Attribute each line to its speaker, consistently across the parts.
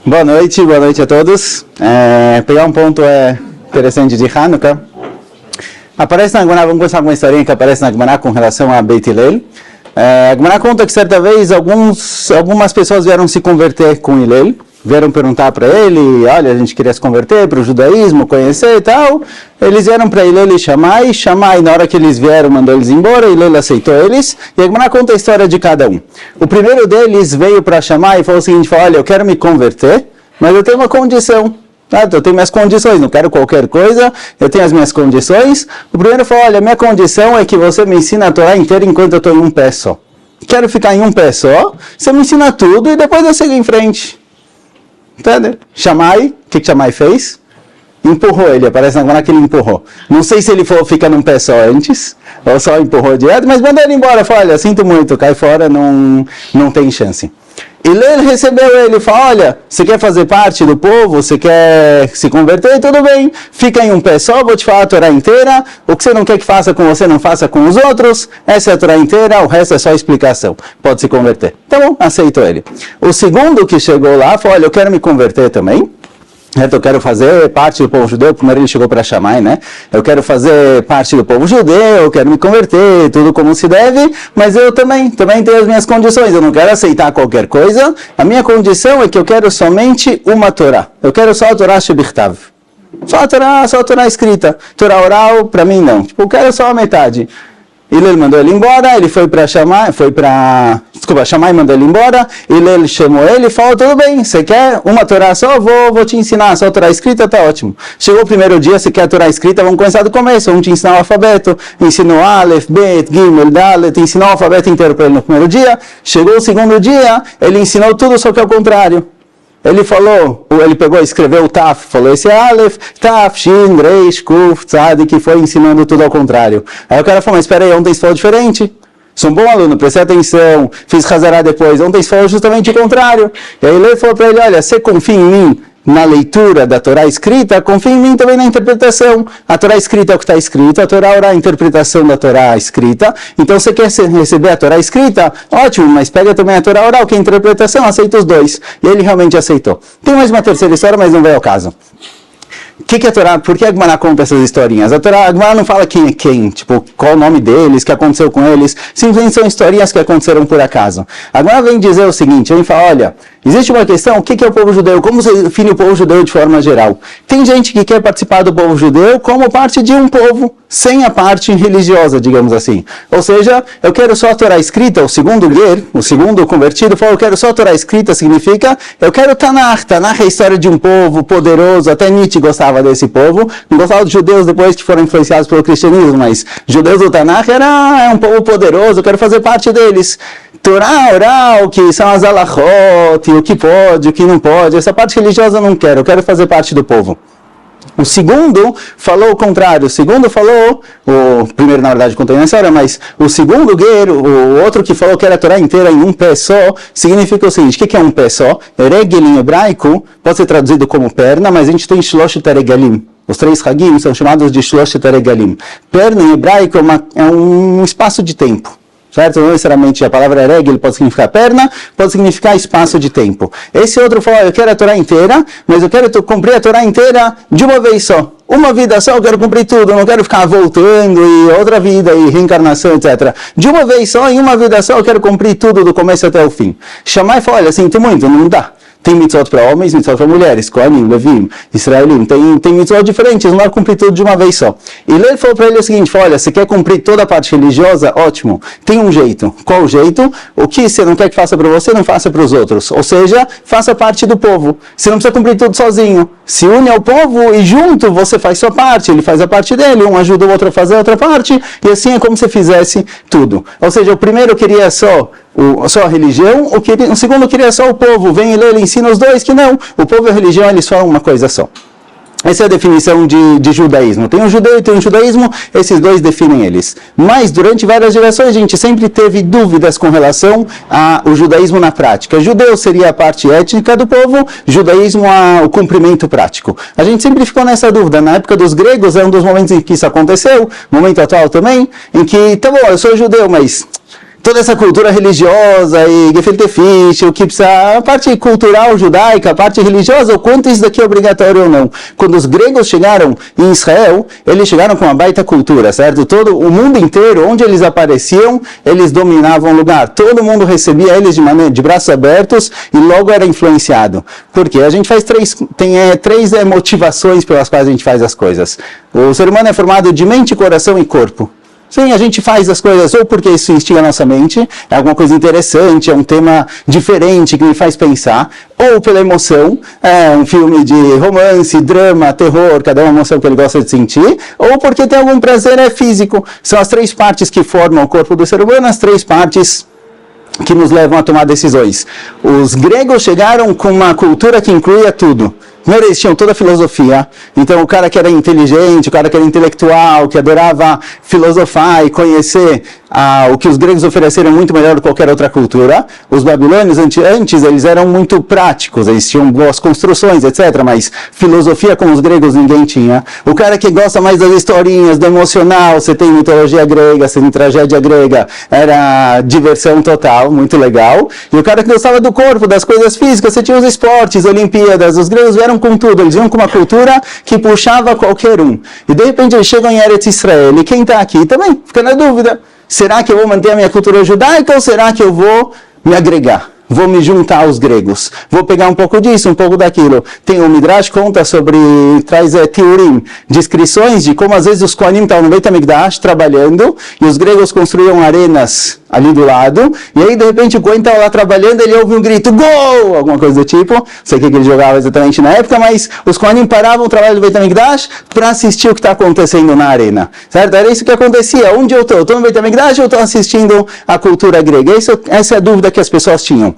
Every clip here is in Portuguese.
Speaker 1: Boa noite a todos. Pegar um ponto interessante de Hanukkah. Aparece na Gemara, vamos começar com uma historinha que aparece na Gemara com relação a Beit Hillel. A Gemara conta que certa vez algumas pessoas vieram se converter com Hillel. Vieram perguntar para ele, olha, a gente queria se converter para o judaísmo, conhecer e tal. Eles vieram para Hillel e Shammai, na hora que eles vieram, mandou eles embora, Hillel aceitou eles. E a Gemara conta a história de cada um. O primeiro deles veio para Shammai e falou o seguinte, olha, eu quero me converter, mas eu tenho uma condição. Eu tenho minhas condições, não quero qualquer coisa, eu tenho as minhas condições. O primeiro falou, olha, minha condição é que você me ensina a Torá inteira enquanto eu estou em um pé só. Quero ficar em um pé só, você me ensina tudo e depois eu sigo em frente. Entende? Shammai, o que Shammai fez? Empurrou ele, aparece na Gemara que ele empurrou. Não sei se ele fica num pé só antes, ou só empurrou direto, mas mandou ele embora, falou, olha, sinto muito, cai fora, não tem chance. Hillel recebeu ele e falou, olha, você quer fazer parte do povo, você quer se converter, tudo bem, fica em um pé só, vou te falar a Torá inteira, o que você não quer que faça com você, não faça com os outros, essa é a Torá inteira, o resto é só explicação, pode se converter. Tá bom, aceitou ele. O segundo que chegou lá falou, olha, eu quero me converter também. Eu quero fazer parte do povo judeu, primeiro ele chegou para Shammai, né? Eu quero fazer parte do povo judeu, eu quero me converter, tudo como se deve, mas eu também tenho as minhas condições, eu não quero aceitar qualquer coisa, a minha condição é que eu quero somente uma Torá, eu quero só a Torá Shebichtav, só a Torá escrita, Torá oral, para mim não, eu quero só a metade. Hillel mandou ele embora, ele foi para Shammai, Shammai mandou ele embora, Hillel chamou ele e falou, tudo bem, você quer uma Torá só? Vou te ensinar, só a Torá escrita, tá ótimo. Chegou o primeiro dia, você quer a Torá escrita, vamos começar do começo, vamos te ensinar o alfabeto, ensinou Aleph, Bet, Gimel, Dalet, ensinou o alfabeto inteiro para ele no primeiro dia, chegou o segundo dia, ele ensinou tudo, só que ao contrário. Ele pegou e escreveu o Taf, falou esse é Aleph, Taf, Shin, Reish, Kuf, Tzad, que foi ensinando tudo ao contrário. Aí o cara falou, mas espera aí, ontem você falou diferente. Sou um bom aluno, prestei atenção, fiz Hazará depois, ontem você falou justamente o contrário. E aí ele falou para ele, olha, você confia em mim na leitura da Torá escrita, confia em mim também na interpretação. A Torá escrita é o que está escrito, a Torá oral é a interpretação da Torá escrita. Então, você quer receber a Torá escrita? Ótimo, mas pega também a Torá oral, que é a interpretação, aceita os dois. E ele realmente aceitou. Tem mais uma terceira história, mas não veio ao caso. O que é a Torá? Por que a Gemara conta essas historinhas? A Gemara não fala quem é quem, tipo, qual o nome deles, o que aconteceu com eles, simplesmente são historinhas que aconteceram por acaso. A Gemara vem dizer o seguinte, vem falar, olha, existe uma questão, o que é o povo judeu? Como você define o povo judeu de forma geral? Tem gente que quer participar do povo judeu como parte de um povo, sem a parte religiosa, digamos assim. Ou seja, eu quero só a Torá escrita, o segundo ger, o segundo convertido, falou, eu quero só a Torá escrita, significa, eu quero Tanakh. Tanakh é a história de um povo poderoso, até Nietzsche gostava desse povo, não gostava dos judeus depois que foram influenciados pelo cristianismo, mas judeus do Tanakh é um povo poderoso, eu quero fazer parte deles. Torá oral, que são as alachot, o que pode, o que não pode, essa parte religiosa eu não quero, eu quero fazer parte do povo. O segundo falou o contrário, o segundo falou, o primeiro na verdade contei nessa hora, mas o segundo guerreiro, o outro que falou que era a Torá inteira em um pé só, significa o seguinte, o que é um pé só? Regel em hebraico pode ser traduzido como perna, mas a gente tem Shloshet Regalim. Os 3 Hagim são chamados de Shloshet Regalim. Perna em hebraico é um espaço de tempo. Certo? Não necessariamente a palavra regel pode significar perna, pode significar espaço de tempo. Esse outro falou, eu quero a Torá inteira, mas eu quero cumprir a Torá inteira de uma vez só. Uma vida só, eu quero cumprir tudo, eu não quero ficar voltando e outra vida e reencarnação, etc. De uma vez só, em uma vida só, eu quero cumprir tudo do começo até o fim. Shammai falou, olha, sinto muito, não dá. Tem mitzvot para homens, mitzvot para mulheres, Kohanim, Levim, Israelim, tem mitzvot diferentes, não vai cumprir tudo de uma vez só. E ele falou para ele o seguinte, falou, olha, você quer cumprir toda a parte religiosa? Ótimo, tem um jeito. Qual o jeito? O que você não quer que faça para você, não faça para os outros. Ou seja, faça parte do povo. Você não precisa cumprir tudo sozinho. Se une ao povo e junto você faz sua parte, ele faz a parte dele, um ajuda o outro a fazer a outra parte, e assim é como se fizesse tudo. Ou seja, o primeiro queria só a religião, o segundo queria só o povo. Vem ele ensina os dois que não, o povo e a religião eles são uma coisa só. Essa é a definição de judaísmo. Tem um judeu e tem um judaísmo, esses dois definem eles. Mas durante várias gerações a gente sempre teve dúvidas com relação ao judaísmo na prática. Judeu seria a parte étnica do povo, judaísmo o cumprimento prático. A gente sempre ficou nessa dúvida. Na época dos gregos é um dos momentos em que isso aconteceu, momento atual também, em que, tá bom, eu sou judeu, mas toda essa cultura religiosa e gefilte fish, o que precisa, a parte cultural judaica, a parte religiosa, o quanto isso daqui é obrigatório ou não. Quando os gregos chegaram em Israel, eles chegaram com uma baita cultura, certo? Todo o mundo inteiro, onde eles apareciam, eles dominavam o lugar. Todo mundo recebia eles de braços abertos e logo era influenciado. Porque a gente faz tem três motivações pelas quais a gente faz as coisas. O ser humano é formado de mente, coração e corpo. Sim, a gente faz as coisas ou porque isso instiga a nossa mente, é alguma coisa interessante, é um tema diferente que me faz pensar, ou pela emoção, é um filme de romance, drama, terror, cada uma emoção que ele gosta de sentir, ou porque tem algum prazer físico. São as três partes que formam o corpo do ser humano, as três partes que nos levam a tomar decisões. Os gregos chegaram com uma cultura que incluía tudo. Primeiro, eles tinham toda a filosofia. Então, o cara que era inteligente, o cara que era intelectual, que adorava filosofar e conhecer o que os gregos ofereceram muito melhor do que qualquer outra cultura. Os babilônios, antes, eles eram muito práticos. Eles tinham boas construções, etc. Mas filosofia com os gregos ninguém tinha. O cara que gosta mais das historinhas, do emocional, você tem mitologia grega, você tem tragédia grega, era diversão total, muito legal. E o cara que gostava do corpo, das coisas físicas, você tinha os esportes, Olimpíadas. Os gregos vieram com tudo, eles iam com uma cultura que puxava qualquer um. E de repente eles chegam em Eretz Israel, e quem está aqui também fica na dúvida. Será que eu vou manter a minha cultura judaica ou será que eu vou me agregar? Vou me juntar aos gregos. Vou pegar um pouco disso, um pouco daquilo. Tem o Midrash conta traz Tiurim, descrições de como às vezes os Kohanim estavam no Beit HaMikdash trabalhando e os gregos construíam arenas ali do lado, e aí de repente o Kohen estava lá trabalhando, ele ouve um grito, gol! Alguma coisa do tipo, não sei o que ele jogava exatamente na época, mas os Kohanim paravam o trabalho do Beit HaMikdash para assistir o que está acontecendo na arena, certo? Era isso que acontecia, onde eu estou no Beit HaMikdash ou estou assistindo a cultura grega? Essa é a dúvida que as pessoas tinham.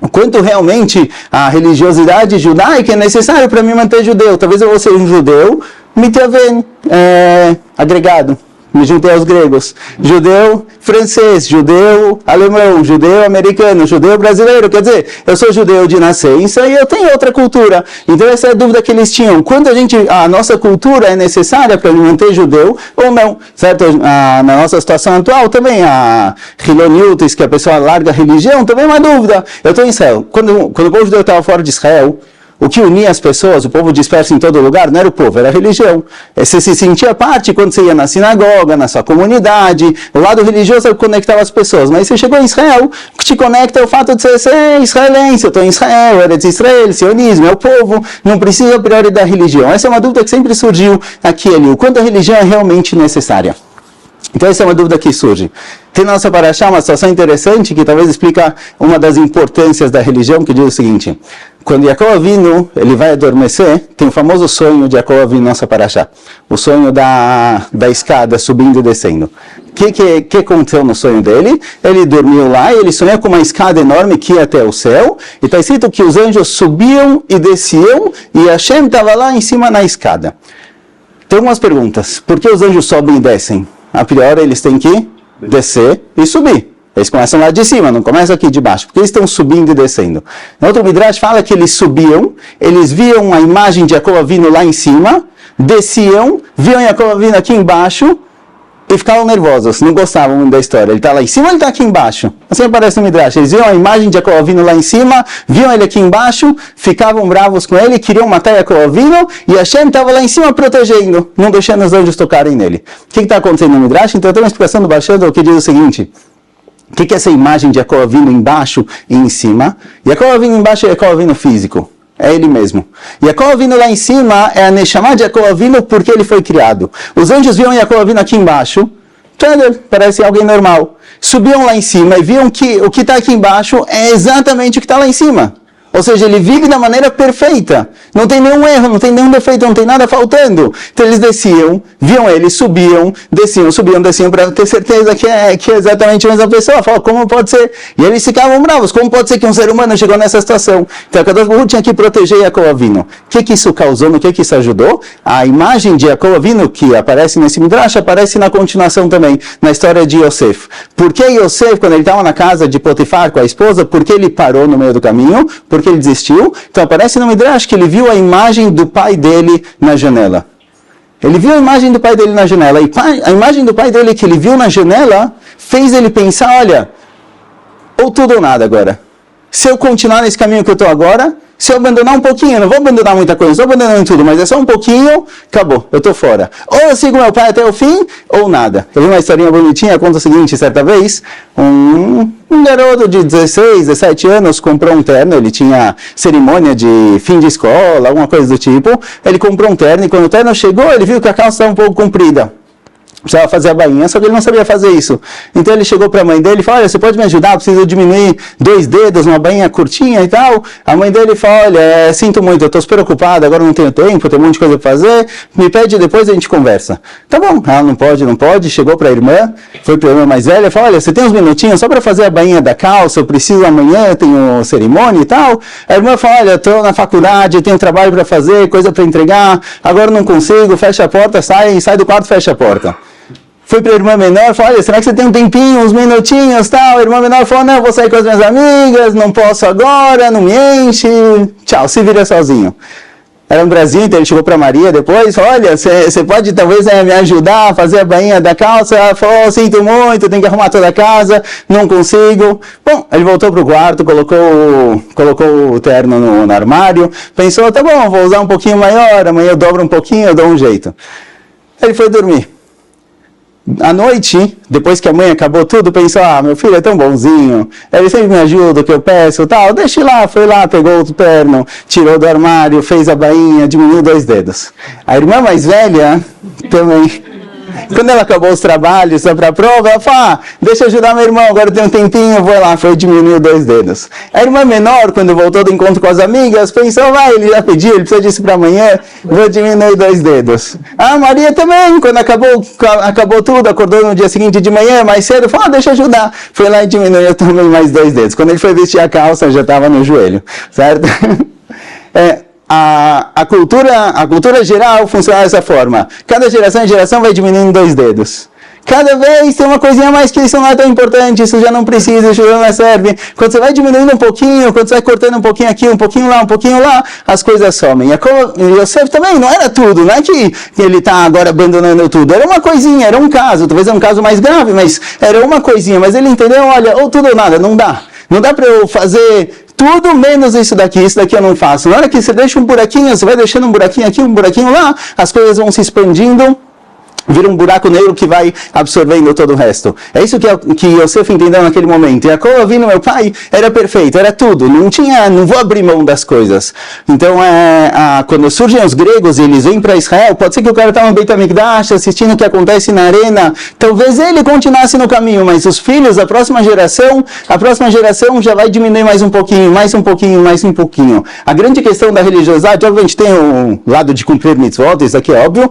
Speaker 1: O quanto realmente a religiosidade judaica é necessária para me manter judeu. Talvez eu vou ser um judeu, mityaven, agregado. Me juntei aos gregos. Judeu francês, judeu alemão, judeu americano, judeu brasileiro. Quer dizer, eu sou judeu de nascença e eu tenho outra cultura. Então essa é a dúvida que eles tinham. Quando a nossa cultura é necessária para me manter judeu ou não? Certo? Na nossa situação atual também, a Hiloniutis, que a pessoa larga a religião, também é uma dúvida. Eu estou em Israel. Quando o povo judeu estava fora de Israel, o que unia as pessoas, o povo disperso em todo lugar, não era o povo, era a religião. Você se sentia parte quando você ia na sinagoga, na sua comunidade, o lado religioso conectava as pessoas. Mas você chegou em Israel, o que te conecta é o fato de você ser israelense. Eu estou em Israel, Eretz Israel, sionismo, é o povo, não precisa a priori da religião. Essa é uma dúvida que sempre surgiu aqui e ali, o quanto a religião é realmente necessária. Então essa é uma dúvida que surge. Tem na nossa paraxá uma situação interessante que talvez explica uma das importâncias da religião, que diz o seguinte: quando Yaakov Avinu ele vai adormecer, tem o famoso sonho de Yaakov Avinu na nossa paraxá, o sonho da escada subindo e descendo. O que aconteceu no sonho dele? Ele dormiu lá e ele sonhou com uma escada enorme que ia até o céu, e está escrito que os anjos subiam e desciam, e Hashem estava lá em cima na escada. Tem algumas perguntas. Por que os anjos sobem e descem? A priori eles têm que descer e subir. Eles começam lá de cima, não começam aqui de baixo, porque eles estão subindo e descendo. No outro Midrash fala que eles subiam, eles viam a imagem de Yaakov Avinu lá em cima, desciam, viam Yaakov Avinu aqui embaixo e ficavam nervosos, não gostavam muito da história. Ele está lá em cima ou ele está aqui embaixo? Assim aparece no Midrash. Eles viam a imagem de Yaakov Avinu lá em cima, viam ele aqui embaixo, ficavam bravos com ele, queriam matar Yaakov Avinu, e Hashem estava lá em cima protegendo, não deixando os anjos tocarem nele. O que está acontecendo no Midrash? Então tem uma explicação do Bashando que diz o seguinte: o que é essa imagem de Yaakov Avinu embaixo e em cima? Yaakov Avinu embaixo é Yaakov Avinu físico. É ele mesmo. Yaakov Avinu lá em cima é a Neshama de Yaakov Avinu porque ele foi criado. Os anjos viam Yaakov Avinu aqui embaixo, parece alguém normal. Subiam lá em cima e viam que o que está aqui embaixo é exatamente o que está lá em cima. Ou seja, ele vive da maneira perfeita. Não tem nenhum erro, não tem nenhum defeito, não tem nada faltando. Então eles desciam, viam ele, subiam, desciam para ter certeza que é exatamente a mesma pessoa. Falavam, como pode ser? E eles ficavam bravos. Como pode ser que um ser humano chegou nessa situação? Então, Kadosh Baruch Hu tinha que proteger Yaakov Avinu. O que isso causou? No que isso ajudou? A imagem de Yaakov Avinu, que aparece nesse Midrash, aparece na continuação também, na história de Yosef. Por que Yosef, quando ele estava na casa de Potifar com a esposa, por que ele parou no meio do caminho? Porque ele desistiu. Então aparece no Midrash que ele viu a imagem do pai dele na janela. Ele viu a imagem do pai dele na janela. E a imagem do pai dele que ele viu na janela fez ele pensar, olha, ou tudo ou nada agora. Se eu continuar nesse caminho que eu estou agora, se eu abandonar um pouquinho, não vou abandonar muita coisa, não estou abandonando tudo, mas é só um pouquinho, acabou, eu estou fora. Ou eu sigo meu pai até o fim, ou nada. Eu vi uma historinha bonitinha, conta o seguinte, certa vez, um garoto de 16, 17 anos comprou um terno, ele tinha cerimônia de fim de escola, alguma coisa do tipo, ele comprou um terno e quando o terno chegou, ele viu que a calça estava um pouco comprida. Precisava fazer a bainha, só que ele não sabia fazer isso. Então ele chegou para a mãe dele e falou, olha, você pode me ajudar? Preciso diminuir 2 dedos, uma bainha curtinha e tal. A mãe dele falou, olha, sinto muito, eu estou super ocupado, agora não tenho tempo, tenho um monte de coisa para fazer, me pede depois a gente conversa. Tá bom, ela não pode, chegou para a irmã, foi para a irmã mais velha, falou, olha, você tem uns minutinhos só para fazer a bainha da calça, eu preciso amanhã, eu tenho cerimônia e tal. A irmã falou, olha, estou na faculdade, tenho trabalho para fazer, coisa para entregar, agora não consigo, fecha a porta, sai do quarto, fecha a porta. Fui para a irmã menor, falei, olha, será que você tem um tempinho, uns minutinhos, tal? A irmã menor falou, não, vou sair com as minhas amigas, não posso agora, não me enche, tchau, se vira sozinho. Era no Brasil, então ele chegou para Maria depois, falou, olha, você pode talvez me ajudar a fazer a bainha da calça? Ela falou, sinto muito, tenho que arrumar toda a casa, não consigo. Bom, ele voltou para o quarto, colocou o terno no armário, pensou, tá bom, vou usar um pouquinho maior, amanhã eu dobro um pouquinho, eu dou um jeito. Ele foi dormir. À noite, depois que a mãe acabou tudo, pensou, meu filho é tão bonzinho, ele sempre me ajuda, o que eu peço, tal, deixa lá, foi lá, pegou o terno, tirou do armário, fez a bainha, diminuiu 2 dedos. A irmã mais velha também, quando ela acabou os trabalhos, só para a prova, ela falou, deixa eu ajudar meu irmão, agora tem um tempinho, vou lá, foi diminuiu 2 dedos. A irmã menor, quando voltou do encontro com as amigas, pensou, ele já pediu, ele precisa disso para amanhã, vou diminuir 2 dedos. A Maria também, quando acabou tudo, acordou no dia seguinte de manhã, mais cedo, falou, deixa eu ajudar. Foi lá e diminuiu também mais 2 dedos. Quando ele foi vestir a calça, já estava no joelho, certo? A cultura geral funciona dessa forma. Cada geração em geração vai diminuindo 2 dedos. Cada vez tem uma coisinha a mais que isso não é tão importante, isso já não precisa, isso já não serve. Quando você vai diminuindo um pouquinho, quando você vai cortando um pouquinho aqui, um pouquinho lá, as coisas somem. E Yosef também não era tudo, não é que ele está agora abandonando tudo. Era uma coisinha, era um caso, talvez é um caso mais grave, mas era uma coisinha. Mas ele entendeu, olha, ou tudo ou nada, não dá. Não dá para eu fazer tudo menos isso daqui eu não faço. Na hora que você deixa um buraquinho, você vai deixando um buraquinho aqui, um buraquinho lá, as coisas vão se expandindo, vira um buraco negro que vai absorvendo todo o resto. É isso que Yosef entendeu naquele momento. Jacob Avinu, meu pai, era perfeito, era tudo. Não vou abrir mão das coisas. Então, quando surgem os gregos e eles vêm para Israel, pode ser que o cara estava no Beit HaMikdash assistindo o que acontece na arena. Talvez ele continuasse no caminho, mas os filhos, a próxima geração já vai diminuir mais um pouquinho, mais um pouquinho, mais um pouquinho. A grande questão da religiosidade, obviamente tem o lado de cumprir mitzvot, isso aqui é óbvio.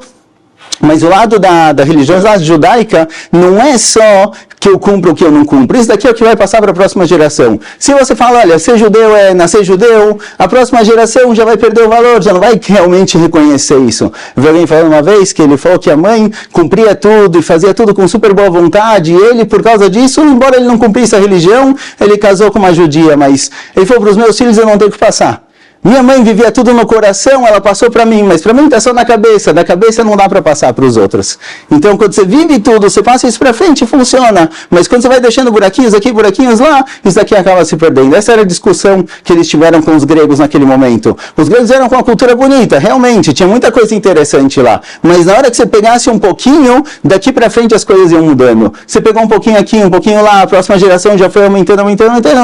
Speaker 1: Mas o lado da religiosidade judaica não é só que eu cumpro o que eu não cumpro. Isso daqui é o que vai passar para a próxima geração. Se você fala, olha, ser judeu é nascer judeu, a próxima geração já vai perder o valor, já não vai realmente reconhecer isso. Eu vi alguém falando uma vez que ele falou que a mãe cumpria tudo e fazia tudo com super boa vontade, e ele, por causa disso, embora ele não cumprisse a religião, ele casou com uma judia, mas ele falou, para os meus filhos eu não tenho que passar. Minha mãe vivia tudo no coração, ela passou para mim, mas para mim está só na cabeça, da cabeça não dá para passar para os outros. Então, quando você vive tudo, você passa isso para frente, funciona. Mas quando você vai deixando buraquinhos aqui, buraquinhos lá, isso daqui acaba se perdendo. Essa era a discussão que eles tiveram com os gregos naquele momento. Os gregos eram com uma cultura bonita, realmente, tinha muita coisa interessante lá. Mas na hora que você pegasse um pouquinho, daqui para frente as coisas iam mudando. Você pegou um pouquinho aqui, um pouquinho lá, a próxima geração já foi aumentando,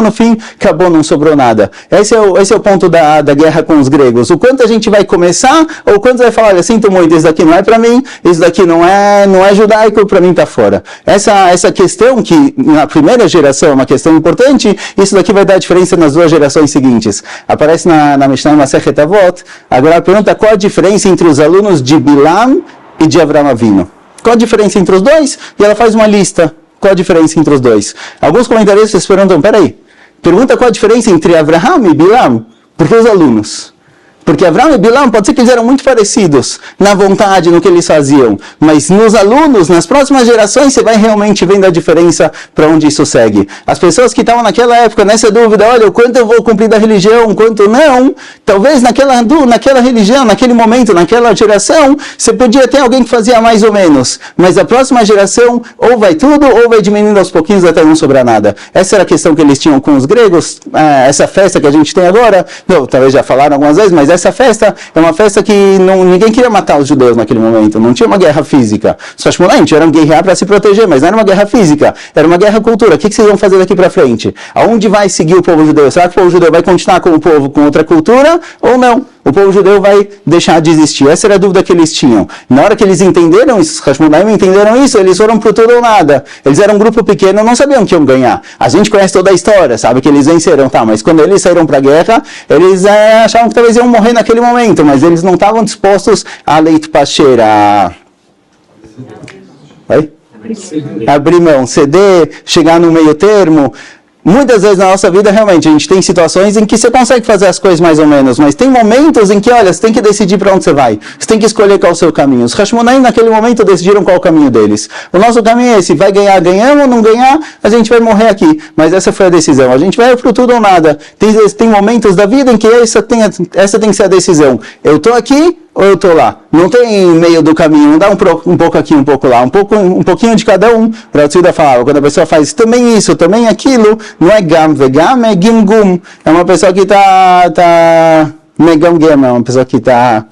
Speaker 1: no fim, acabou, não sobrou nada. Esse é o ponto da guerra com os gregos. O quanto a gente vai começar, ou quanto vai falar, olha, sinto muito, isso daqui não é para mim, isso daqui não é judaico, para mim está fora. Essa questão que na primeira geração é uma questão importante, isso daqui vai dar diferença nas 2 gerações seguintes. Aparece na Mishnah Masechet Avot. Agora a pergunta, qual a diferença entre os alunos de Bilam e de Avraham Avinu? Qual a diferença entre os dois? E ela faz uma lista. Qual a diferença entre os dois? Alguns comentaristas perguntam, peraí, pergunta qual a diferença entre Avraham e Bilam? Porque os alunos, Porque Avraham e Bilam pode ser que eles eram muito parecidos na vontade, no que eles faziam. Mas nos alunos, nas próximas gerações, você vai realmente vendo a diferença para onde isso segue. As pessoas que estavam naquela época, nessa dúvida, olha, o quanto eu vou cumprir da religião, quanto não, talvez naquela religião, naquele momento, naquela geração, você podia ter alguém que fazia mais ou menos. Mas a próxima geração, ou vai tudo, ou vai diminuindo aos pouquinhos até não sobrar nada. Essa era a questão que eles tinham com os gregos, essa festa que a gente tem agora, não, talvez já falaram algumas vezes, mas essa festa é uma festa que ninguém queria matar os judeus naquele momento, não tinha uma guerra física. Os Hashmonaim tiveram que guerrear para se proteger, mas não era uma guerra física, era uma guerra cultura. O que vocês vão fazer daqui para frente? Aonde vai seguir o povo judeu? Será que o povo judeu vai continuar como povo com outra cultura ou não? O povo judeu vai deixar de existir. Essa era a dúvida que eles tinham. Na hora que eles entenderam isso, os Hashmonaim entenderam isso, eles foram pro tudo ou nada. Eles eram um grupo pequeno, não sabiam que iam ganhar. A gente conhece toda a história, sabe que eles venceram, tá? Mas quando eles saíram para a guerra, eles achavam que talvez iam morrer naquele momento, mas eles não estavam dispostos a leite pacheira, abrir mão, ceder, chegar no meio termo. Muitas vezes na nossa vida, realmente, a gente tem situações em que você consegue fazer as coisas mais ou menos, mas tem momentos em que, olha, você tem que decidir para onde você vai. Você tem que escolher qual é o seu caminho. Os Hashmonaim, naquele momento, decidiram qual é o caminho deles. O nosso caminho é esse. Vai ganhar, ganhamos, não ganhar, a gente vai morrer aqui. Mas essa foi a decisão. A gente vai pro tudo ou nada. Tem momentos da vida em que essa tem que ser a decisão. Eu estou aqui ou eu estou lá? Não tem meio do caminho, não dá um pouco aqui, um pouco lá, um pouquinho de cada um. O Rav Tzvida falava, quando a pessoa faz também isso, também aquilo, não é gam vegam, é gim gum. É uma pessoa que está megam gem, é uma pessoa que está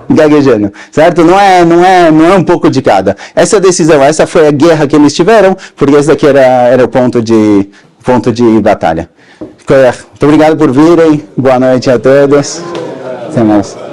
Speaker 1: gaguejando, certo? Não é um pouco de cada. Essa decisão, essa foi a guerra que eles tiveram, porque esse daqui era o ponto de batalha. Muito obrigado por virem, boa noite a todos. Até mais.